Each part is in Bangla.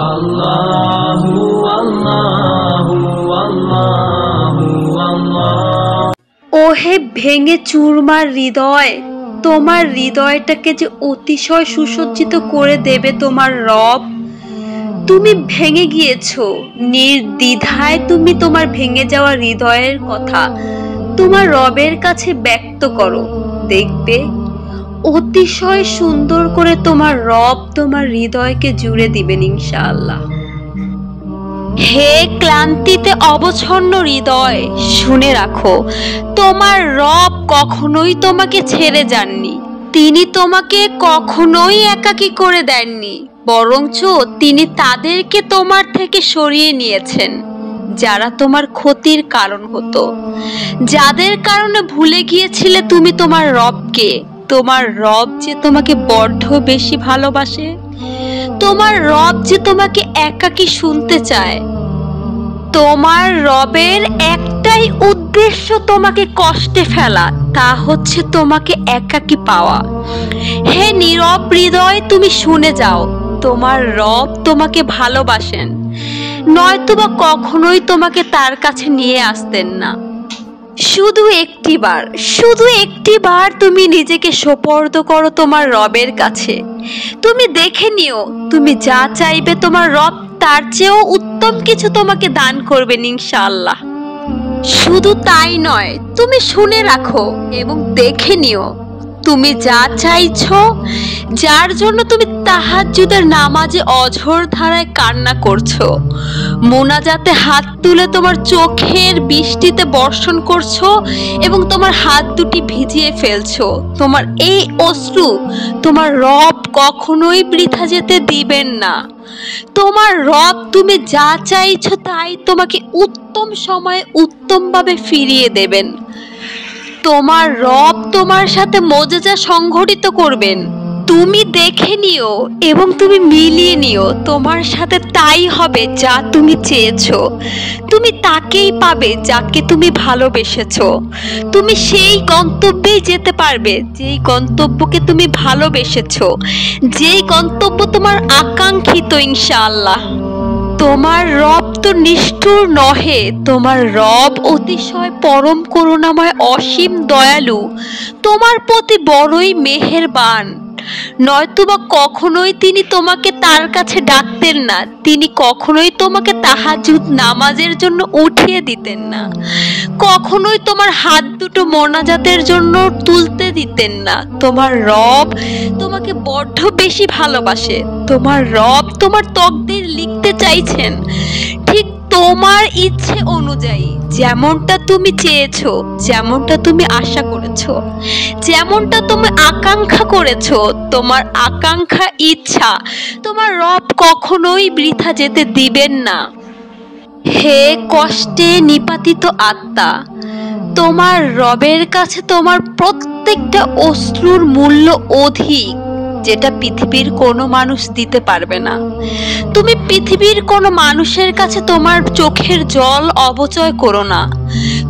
আল্লাহু আল্লাহু আল্লাহু আল্লাহ। ওহে ভেঙে চুরমার হৃদয়, তোমার হৃদয়টাকে যে অতিশয় সুসজ্জিত করে দেবে তোমার রব। তুমি ভেঙে গিয়েছো, নির্দ্বিধায় তুমি তোমার ভেঙে যাওয়া হৃদয়ের কথা তোমার রবের কাছে ব্যক্ত করো, দেখবে অতিশয় সুন্দর করে তোমার রব তোমার হৃদয়কে জুড়ে দিবেন ইনশাআল্লাহ। হে ক্লান্তিতে অবচ্ছন্ন হৃদয়, শুনে রাখো, তোমার রব কখনোই তোমাকে ছেড়ে যাননি। তিনি তোমাকে কখনোই একাকী করে দেননি, বরঞ্চ তিনি তাদেরকে তোমার থেকে সরিয়ে নিয়েছেন যারা তোমার ক্ষতির কারণ হতো, যাদের কারণে ভুলে গিয়েছিলে তুমি তোমার রবকে। তোমার রব যে তোমাকে বড্ড বেশি ভালোবাসে, তোমার রব যে তোমাকে একাকী শুনতে চায়। তোমার রবের একটাই উদ্দেশ্য তোমাকে কষ্টে ফেলা, তা হচ্ছে তোমাকে একাকী পাওয়া। হে নীরব হৃদয়, তুমি শুনে যাও, তোমার রব তোমাকে ভালোবাসেন, নয়তোবা কখনোই তোমাকে তার কাছে নিয়ে আসতেন না। শুধু একটিবার তুমি নিজেকে সোপর্দ করো তোমার রবের কাছে। তুমি দেখে নিও, তুমি যা চাইবে তোমার রব তার চেয়েও উত্তম কিছু তোমাকে দান করবেন ইনশাআল্লাহ। শুধু তাই নয়, তুমি শুনে রাখো এবং দেখে নিও, তুমি যা চাইছো, যার জন্য তুমি তাহাজ্জুদের নামাজে অঝোর ধারায় কান্না করছো, মোনাজাতে হাত তুলে তোমার চোখের বৃষ্টিতে বর্ষণ করছো এবং তোমার হাত দুটি ভিজিয়ে ফেলছো, তোমার এই অশ্রু তোমার রব কখনোই বৃথা যেতে দিবেন না। তোমার রব তুমি যা চাইছো তাই তোমাকে উত্তম সময়ে উত্তমভাবে ফিরিয়ে দেবেন। তোমার রব তোমার সাথে মোজেজা সংঘটিত করবেন। তুমি দেখে নিও এবং তুমি মিলিয়ে নিও, তোমার সাথে তাই হবে যা তুমি চেয়েছো। তুমি তাকেই পাবে যাকে তুমি ভালোবেসেছো। তুমি সেই গন্তব্যেই যেতে পারবে যেই গন্তব্যকে তুমি ভালোবেসেছো, যেই গন্তব্য তোমার আকাঙ্ক্ষিত ইনশাআল্লাহ। তোমার রব তো নিষ্ঠুর নহে, তোমার রব অতিশয় পরম করুণাময়, অসীম দয়ালু, তোমার প্রতি বড়ই মেহেরবান। নয়তোবা কখনোই তিনি তোমাকে তার কাছে ডাকতেন না, তিনি কখনোই তোমাকে তাহাজ্জুদ নামাজের জন্য উঠিয়ে দিতেন না, কখনোই তোমার হাত দুটো মোনাজাতের জন্য তুলতে দিতেন না। তোমার রব তোমাকে বড্ড বেশি ভালোবাসে, তোমার রব তোমার তকদির লিখতে চাইছেন ঠিক তোমার ইচ্ছে অনুযায়ী, যেমনটা তুমি চেয়েছো, যেমনটা তুমি আশা করেছো, যেমনটা তুমি আকাঙ্ক্ষা করেছো। তোমার আকাঙ্ক্ষা, ইচ্ছা তোমার রব কখনোই বৃথা যেতে দিবেন না। হে কষ্টে নিপাতিত আত্মা, তোমার রবের কাছে তোমার প্রত্যেকটা অশ্রুর মূল্য অধিক, যেটা পৃথিবীর কোনো মানুষ দিতে পারবে না। তুমি পৃথিবীর কোনো মানুষের কাছে তোমার চোখের জল অপচয় করো না।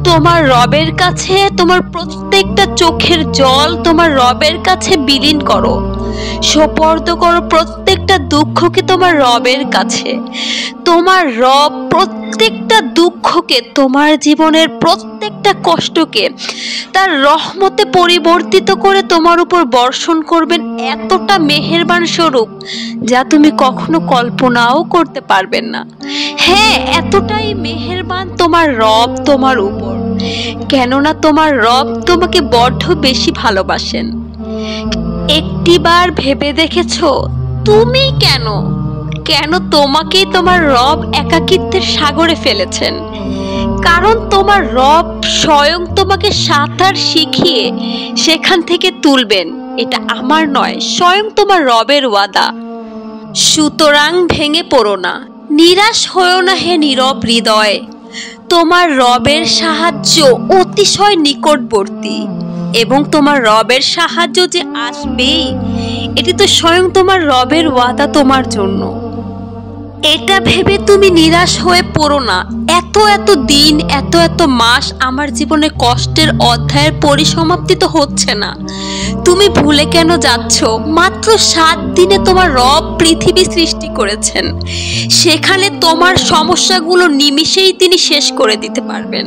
তোমার রবের কাছে তোমার প্রত্যেকটা চোখের জল তোমার রবের কাছে বিলীন করো, সোপর্দ করো প্রত্যেকটা দুঃখকে তোমার রবের কাছে। তোমার রব প্রত্যেকটা দুঃখকে, তোমার জীবনের প্রত্যেকটা কষ্টকে তার রহমতে পরিবর্তিত করে তোমার উপর বর্ষণ করবেন এতটা মেহেরবান স্বরূপ যা তুমি কখনো কল্পনাও করতে পারবেন না। হ্যাঁ, এতটাই মেহেরবান তোমার রব তোমার উপর, কেননা তোমার রব তোমাকে বড্ড বেশি ভালোবাসেন। একটিবার ভেবে দেখেছো তুমি কেন তোমাকেই তোমার রব একাকিত্বের সাগরে ফেলেছেন? কারণ তোমার রব স্বয়ং তোমাকে সাঁতার শিখিয়ে সেখান থেকে তুলবেন, এটা আমার নয়, স্বয়ং তোমার রবের ওয়াদা। সুতরাং ভেঙে পড়ো না, নিরাশ হয়েও না হে নীরব হৃদয়। তোমার রবের সাহায্য অতিশয় নিকটবর্তী এবং তোমার রবের সাহায্য যে আসবেই, এটি তো স্বয়ং তোমার রবের ওয়াদা তোমার জন্য। এটা ভেবে তুমি নিরাশ হয়ে পড়ো না। এত এত দিন, এত এত মাস আমার জীবনে কষ্টের অধ্যায়ের পরিসমাপ্তি তো হচ্ছে না। তুমি ভুলে কেন যাচ্ছ? মাত্র 7 দিনে তোমার রব পৃথিবী সৃষ্টি করেছেন। সেখানে তোমার সমস্যাগুলো নিমিষেই তিনি শেষ করে দিতে পারবেন।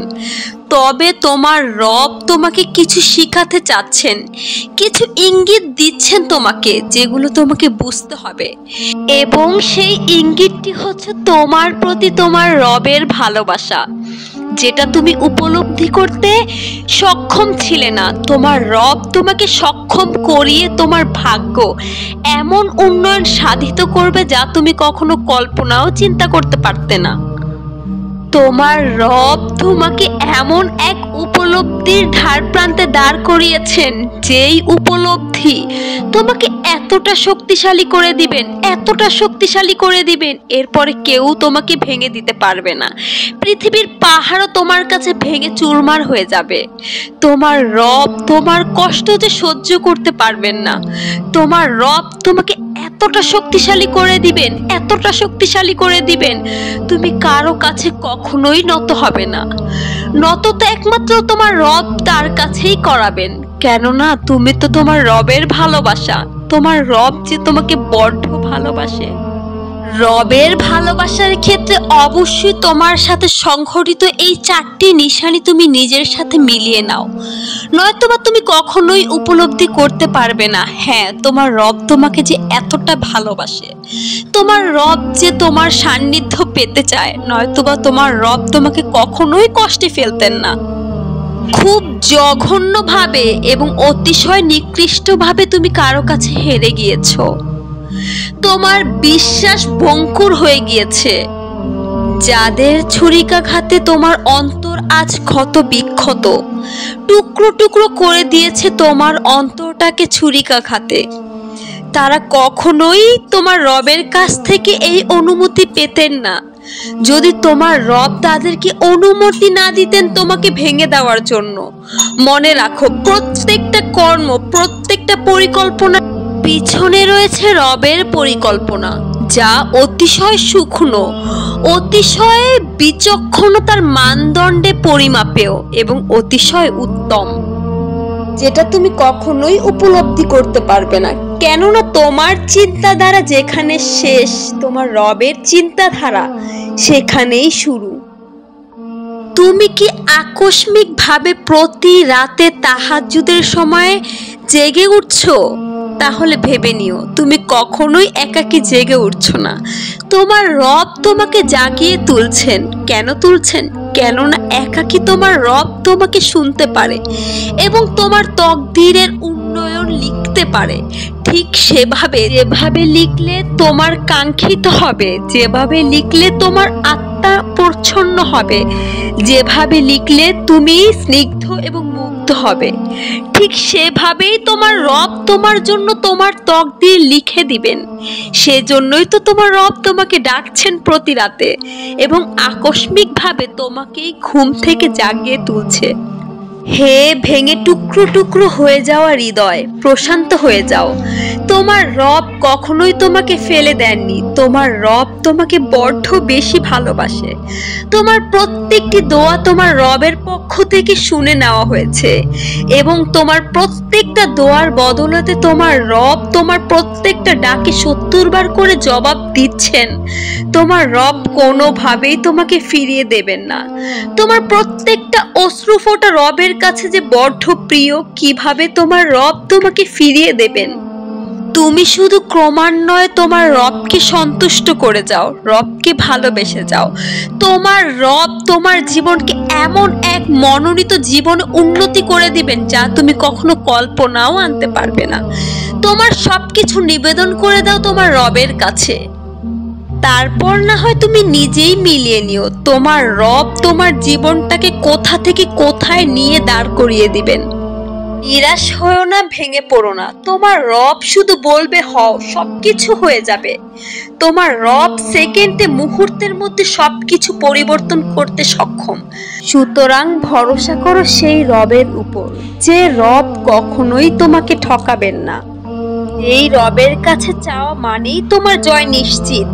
তবে তোমার রব তোমাকে কিছু শিখাতে চাচ্ছেন, কিছু ইঙ্গিত দিচ্ছেন তোমাকে, যেগুলো তোমাকে বুঝতে হবে। এবং সেই ইঙ্গিতটি হচ্ছে তোমার প্রতি তোমার রবের ভালোবাসা, যেটা তুমি উপলব্ধি করতে সক্ষম ছিলে না। তোমার রব তোমাকে সক্ষম করিয়ে তোমার ভাগ্য এমন উন্নয়ন সাধিত করবে যা তুমি কখনো কল্পনাও চিন্তা করতে পারতে না। তোমার রব তোমাকে এমন এক উপলব্ধির ধার প্রান্তে দাঁড় করিয়েছেন, যেই উপলব্ধি তোমাকে এতটা শক্তিশালী করে দিবেন, এতটা শক্তিশালী করে দিবেন, এরপরে কেউ তোমাকে ভেঙে দিতে পারবে না। পৃথিবীর পাহাড়ও তোমার কাছে ভেঙে চুরমার হয়ে যাবে। তোমার রব তোমার কষ্ট যে সহ্য করতে পারবেন না। তোমার রব তোমাকে এতটা শক্তিশালী করে দিবেন, এতটা শক্তিশালী করে দিবেন, তুমি কারো কাছে কখনোই নত হবে না। নত তো একমাত্র তোমার রব তার কাছেই করাবেন, কেননা তুমি তো তোমার রবের ভালোবাসা। তোমার রব যে তোমাকে বড্ড ভালোবাসে। রবের ভালোবাসার ক্ষেত্রে অবশ্যই তোমার সাথে সংঘটিত এই 4টি নিশানি তুমি নিজের সাথে মিলিয়ে নাও, নয়তোবা তুমি কখনোই উপলব্ধি করতে পারবে না। হ্যাঁ, তোমার রব তোমাকে যে এতটা ভালোবাসে, তোমার রব যে তোমার সান্নিধ্য পেতে চায়, নয়তোবা তোমার রব তোমাকে কখনোই কষ্টে ফেলতেন না। খুব জঘন্যভাবে এবং অতিশয় নিকৃষ্টভাবে তুমি কারো কাছে হেরে গিয়েছো। তোমার বিশ্বাস ভঙ্গুর হয়ে গিয়েছে। যাদের ছুরিকাঘাতে তোমার অন্তর আজ ক্ষত বিক্ষত, টুকরো টুকরো করে দিয়েছে তোমার অন্তরটাকে ছুরিকাঘাতে, তারা কখনোই তোমার রবের কাছ থেকে এই অনুমতি পেতেন না যদি তোমার রব তাদেরকে অনুমতি না দিতেন তোমাকে ভেঙে দেওয়ার জন্য। মনে রাখো, প্রত্যেকটা কর্ম, প্রত্যেকটা পরিকল্পনা পিছনে রয়েছে রবের পরিকল্পনা, যা অতিশয় সূক্ষ্ম, অতিশয় বিচক্ষণতার মানদণ্ডে পরিমাপেয় এবং অতিশয় উত্তম, যেটা তুমি কখনোই উপলব্ধি করতে পারবে না। কেননা তোমার চিন্তাধারা যেখানে শেষ, তোমার রবের চিন্তাধারা সেখানেই শুরু। তুমি কি আকস্মিকভাবে প্রতি রাতে তাহাজ্জুদের সময় জেগে উঠছো? তাহলে ভেবে নিও, তুমি কখনোই একাকী জেগে উঠছো না। তোমার রব তোমাকে জাগিয়ে তুলছেন। কেন তুলছেন? কেননা একাকী তোমার রব তোমাকে শুনতে পারে এবং তোমার তকদিরের উন্নয়ন লিখতে পারে। ঠিক সেভাবে, যেভাবে লিখলে তোমার কাঙ্ক্ষিত হবে, যেভাবে লিখলে তোমার আত্মা প্রচ্ছন্ন হবে, যেভাবে লিখলে তুমি স্নিগ্ধ এবং মুগ্ধ হবে, ঠিক সেভাবেই তোমার রব তোমার জন্য তোমার তকদির লিখে দিবেন। সেজন্যই তো তোমার রব তোমাকে ডাকছেন প্রতি রাতে এবং আকস্মিকভাবে তোমাকেই ঘুম থেকে জাগিয়ে তুলছে। হে ভেঙে টুকরো টুকরো হয়ে যাওয়া হৃদয়, প্রশান্ত হয়ে যাও। তোমার রব কখনোই তোমাকে ফেলে দেননি। তোমার রব তোমাকে বড্ড বেশি ভালোবাসে। তোমার প্রত্যেকটি দোয়া তোমার রবের পক্ষ থেকে শুনে নেওয়া হয়েছে এবং তোমার প্রত্যেকটা দোয়ার বদলতে তোমার রব তোমার প্রত্যেকটা ডাকে 70 বার করে জবাব দিচ্ছেন। তোমার রব কোনোভাবেই তোমাকে ফিরিয়ে দেবেন না। তোমার প্রত্যেকটা অশ্রু ফোঁটা রবের কাছে যে বড্ড প্রিয়, কিভাবে তোমার রব তোমাকে ফিরিয়ে দেবেন? তুমি শুধু ক্রমান্বয়ে তোমার রবকে সন্তুষ্ট করে যাও, রবকে ভালোবেসে যাও। তোমার রব তোমার জীবনকে এমন এক মনোনীত জীবনে উন্নতি করে দিবেন যা তুমি কখনো কল্পনাও আনতে পারবে না। তোমার সবকিছু নিবেদন করে দাও তোমার রবের কাছে, তারপর না হয় তুমি নিজেই মিলিয়ে নিও তোমার রব তোমার জীবনটাকে কোথা থেকে কোথায় নিয়ে দাঁড় করিয়ে দিবেন। নিরাশ হয়েও না, ভেঙে পড়ো না। তোমার রব শুধু বলবে হও, সবকিছু হয়ে যাবে। তোমার রব সেকেন্ডে, মুহূর্তের মধ্যে সবকিছু পরিবর্তন করতে সক্ষম। সুতরাং ভরসা করো সেই রবের উপর, যে রব কখনোই তোমাকে ঠকাবেন না। এই রবের কাছে চাওয়া মানেই তোমার জয় নিশ্চিত।